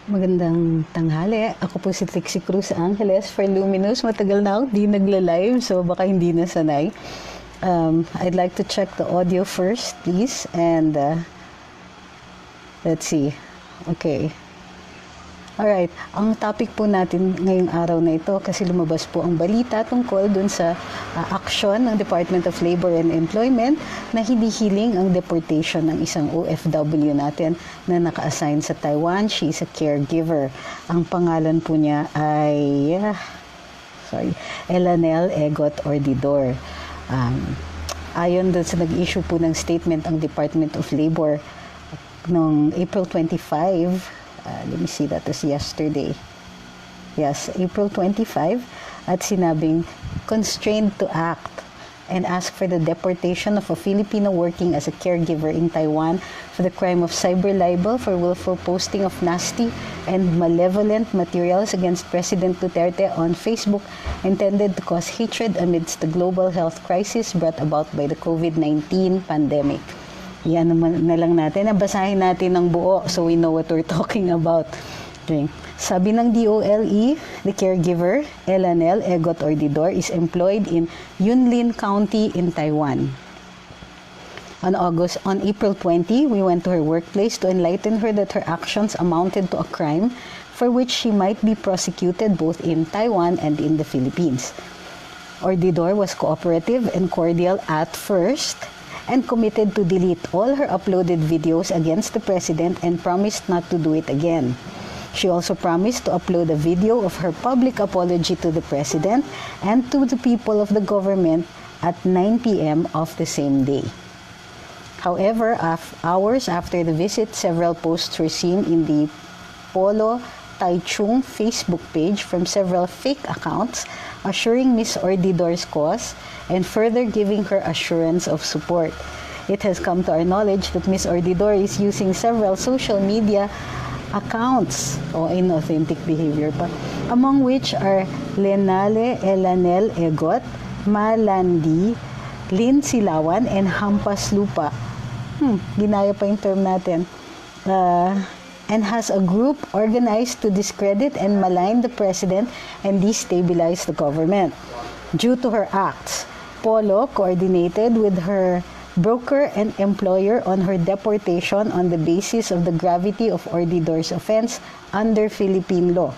Magandang tanghali. Ako po si Trixie Cruz Angeles for Luminous. Matagal na ako di nagla-live, so baka hindi na sanay. I'd like to check the audio first, please. And let's see. Okay. Alright, ang topic po natin ngayong araw na ito kasi lumabas po ang balita tungkol dun sa aksyon ng Department of Labor and Employment na hinihiling ang deportation ng isang OFW natin na naka-assign sa Taiwan. She is a caregiver. Ang pangalan po niya ay Elanel Egot Ordidor. Ayon doon sa nag-issue po ng statement ang Department of Labor noong April 25, let me see, that was yesterday. Yes, April 25, at sinabing constrained to act and ask for the deportation of a Filipino working as a caregiver in Taiwan for the crime of cyber libel for willful posting of nasty and malevolent materials against President Duterte on Facebook intended to cause hatred amidst the global health crisis brought about by the COVID-19 pandemic. Yan naman na lang natin. Nabasahin natin ng buo so we know what we're talking about. Okay. Sabi ng DOLE, the caregiver, Elanel Egot Ordidor, is employed in Yunlin County in Taiwan. On April 20, we went to her workplace to enlighten her that her actions amounted to a crime for which she might be prosecuted both in Taiwan and in the Philippines. Ordidor was cooperative and cordial at first, and committed to delete all her uploaded videos against the president and promised not to do it again. She also promised to upload a video of her public apology to the president and to the people of the government at 9 p.m. of the same day. However, hours after the visit, several posts were seen in the Polo Taichung Facebook page from several fake accounts assuring Ms. Ordidor's cause and further giving her assurance of support. It has come to our knowledge that Ms. Ordidor is using several social media accounts o inauthentic behavior pa, among which are Lenale Elanel Egot, Malandi, Lin Silawan, and Hampas Lupa. Ginaya pa yung term natin. And has a group organized to discredit and malign the president and destabilize the government. Due to her acts, Polo coordinated with her broker and employer on her deportation on the basis of the gravity of Ordidor's offense under Philippine law.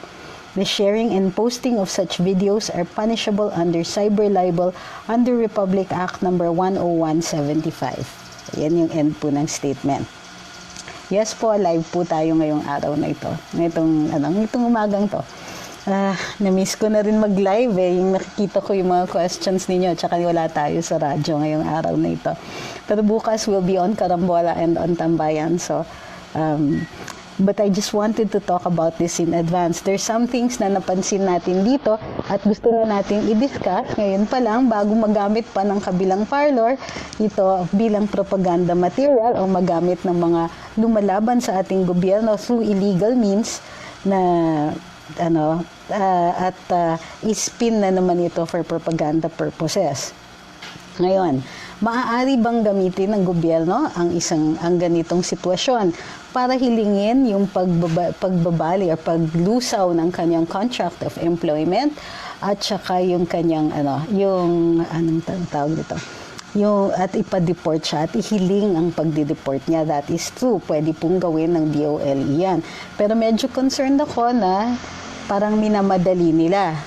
The sharing and posting of such videos are punishable under cyber libel under Republic Act number 10175. Yan yung end po ng statement. Yes po, live po tayo ngayong araw na ito. Ngayong umagang to. Na-miss ko na rin mag-live yung nakikita ko yung mga questions ninyo, tsaka wala tayo sa radyo ngayong araw na ito. Pero bukas we'll be on Karambola and on Tambayan. So, but I just wanted to talk about this in advance. There's some things na napansin natin dito at gusto na natin i-discuss ngayon pa lang bago magamit pa ng kabilang parlor ito bilang propaganda material o magamit ng mga lumalaban sa ating gobyerno through illegal means na ispin na naman ito for propaganda purposes. Ngayon, maaari bang gamitin ng gobyerno ang ganitong sitwasyon para hilingin yung pagbabali o paglusaw ng kanyang contract of employment at saka yung kanyang at ipa-deport siya at ihiling ang pagdi-deport niya. That is true. Pwede pong gawin ng DOLE yan. Pero medyo concerned ako na parang minamadali nila.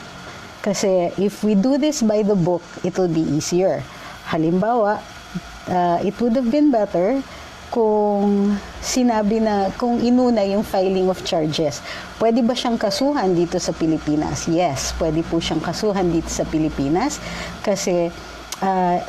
Kasi if we do this by the book, it will be easier. Halimbawa, it would have been better kung kung inuna yung filing of charges. Pwede ba siyang kasuhan dito sa Pilipinas? Yes, pwede po siyang kasuhan dito sa Pilipinas kasi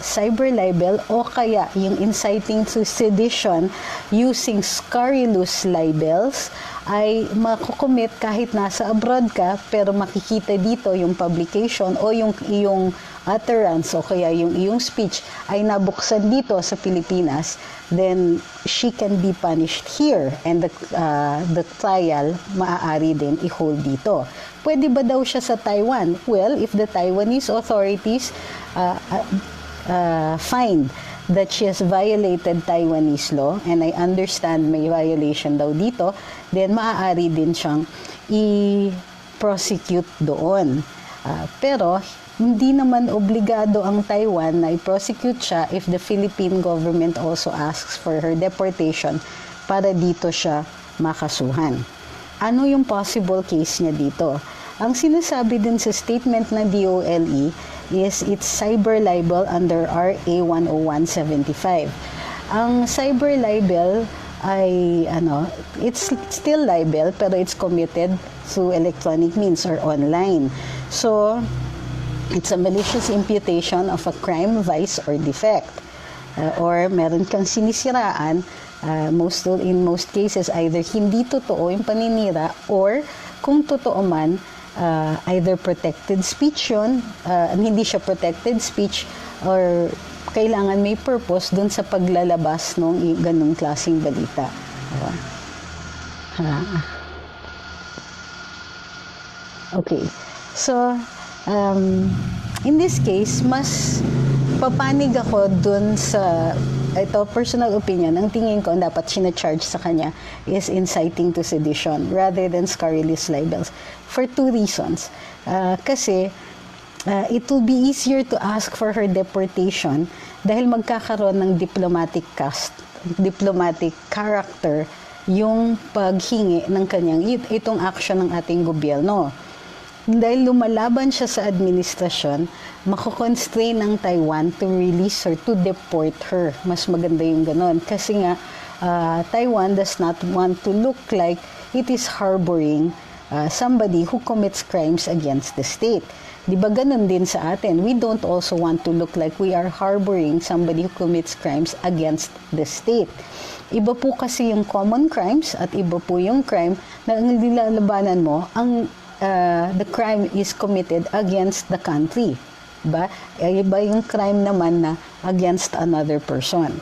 cyber libel o kaya yung inciting to sedition using scurrilous libels ay makukumit kahit nasa abroad ka, pero makikita dito yung publication o yung iyong utterance o kaya yung iyong speech ay nabuksan dito sa Pilipinas, then she can be punished here and the trial maaari din i-hold dito. Pwede ba daw siya sa Taiwan? Well, if the Taiwanese authorities find that she has violated Taiwanese law, and I understand may violation daw dito, then maaari din siyang i-prosecute doon. Pero hindi naman obligado ang Taiwan na i-prosecute siya if the Philippine government also asks for her deportation para dito siya makasuhan. Ano yung possible case niya dito? Ang sinasabi din sa statement ng DOLE is it's cyber libel under RA 10175. Ang cyber libel ay it's still libel pero it's committed through electronic means or online. So, it's a malicious imputation of a crime, vice, or defect. Or meron kang sinisiraan, in most cases, either hindi totoo yung paninira or kung totoo man, either protected speech yun, hindi siya protected speech, or kailangan may purpose dun sa paglalabas ng ganung klaseng balita. Okay. So, in this case, mas papanig ako dun sa, ito, personal opinion, ang tingin ko dapat sinacharge sa kanya is inciting to sedition rather than scurrilous libels for two reasons. Kasi, it will be easier to ask for her deportation dahil magkakaroon ng diplomatic character yung paghingi ng kanyang, itong action ng ating gobyerno. Dahil lumalaban siya sa administrasyon, mako-constrain ng Taiwan to release her, to deport her. Mas maganda yung ganon. Kasi nga, Taiwan does not want to look like it is harboring somebody who commits crimes against the state. Di ba ganon din sa atin? We don't also want to look like we are harboring somebody who commits crimes against the state. Iba po kasi yung common crimes at iba po yung crime na ang nilalabanan mo, the crime is committed against the country. Ba? Iba yung crime naman na against another person.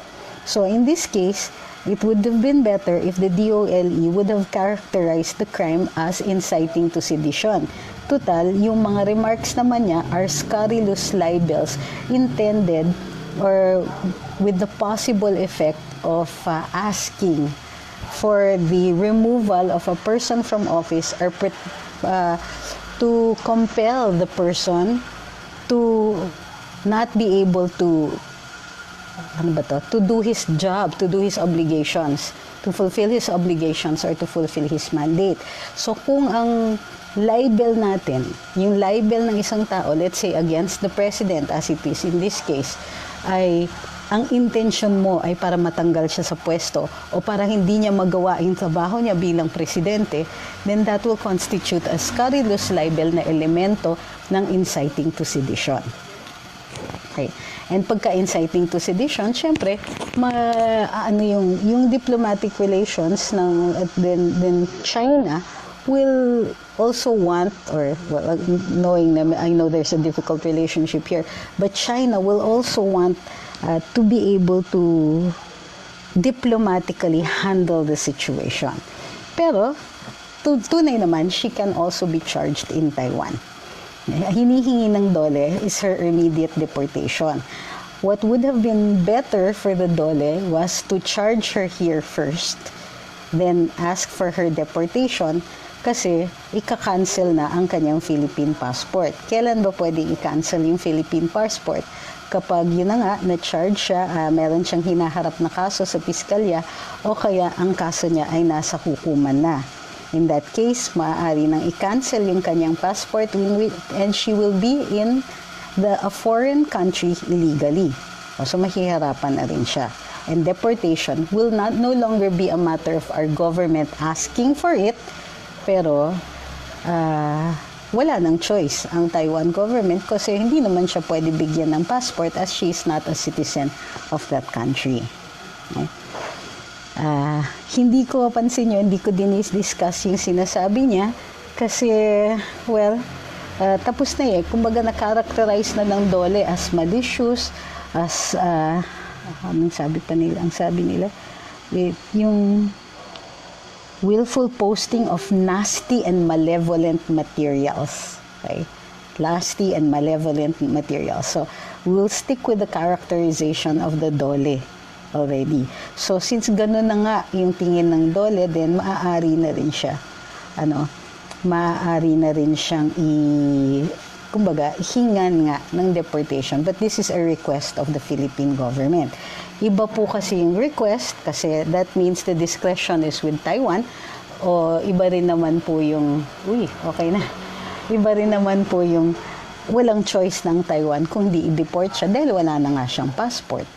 So in this case, it would have been better if the DOLE would have characterized the crime as inciting to sedition. Total, yung mga remarks naman niya are scurrilous libels intended or with the possible effect of asking for the removal of a person from office or to compel the person to not be able to do his job, to do his obligations, to fulfill his obligations or to fulfill his mandate. So kung ang libel natin, yung libel ng isang tao, let's say against the president as it is in this case, ay ang intention mo ay para matanggal siya sa pwesto o para hindi niya magawa yung trabaho niya bilang presidente, then that will constitute a scurrilous libel na elemento ng inciting to sedition. Okay. And pagka-inciting to sedition, syempre, yung diplomatic relations ng then China will also want, or well, knowing them, I know there's a difficult relationship here, but China will also want to be able to diplomatically handle the situation. Pero, tunay naman, she can also be charged in Taiwan. Hinihingi ng DOLE is her immediate deportation. What would have been better for the DOLE was to charge her here first, then ask for her deportation, kasi ika-cancel na ang kanyang Philippine passport. Kailan ba pwedeng i-cancel yung Philippine passport? Kapag yun na nga, na-charge siya, meron siyang hinaharap na kaso sa piskalya, o kaya ang kaso niya ay nasa hukuman na. In that case, maaari nang i-cancel yung kanyang passport and she will be in a foreign country illegally. So mahihirapan na rin siya. And deportation will no longer be a matter of our government asking for it, pero wala nang choice ang Taiwan government kasi hindi naman siya pwede bigyan ng passport as she is not a citizen of that country. Okay? Hindi ko pansin yun, hindi ko discuss yung sinasabi niya kasi, well, tapos na eh. Kumbaga na-characterize na ng DOLE as malicious, as, ang sabi nila, yung willful posting of nasty and malevolent materials. Okay? lusty and malevolent material. So, we'll stick with the characterization of the Dole already. So, since gano'n na nga yung tingin ng Dole, then maaari na rin siya, maaari na rin siyang kumbaga, hingan nga ng deportation. But this is a request of the Philippine government. Iba po kasi yung request, kasi that means the discretion is with Taiwan, o iba rin naman po yung, okay na. Iba rin naman po yung walang choice ng Taiwan kung di i-deport siya dahil wala na nga siyang passport.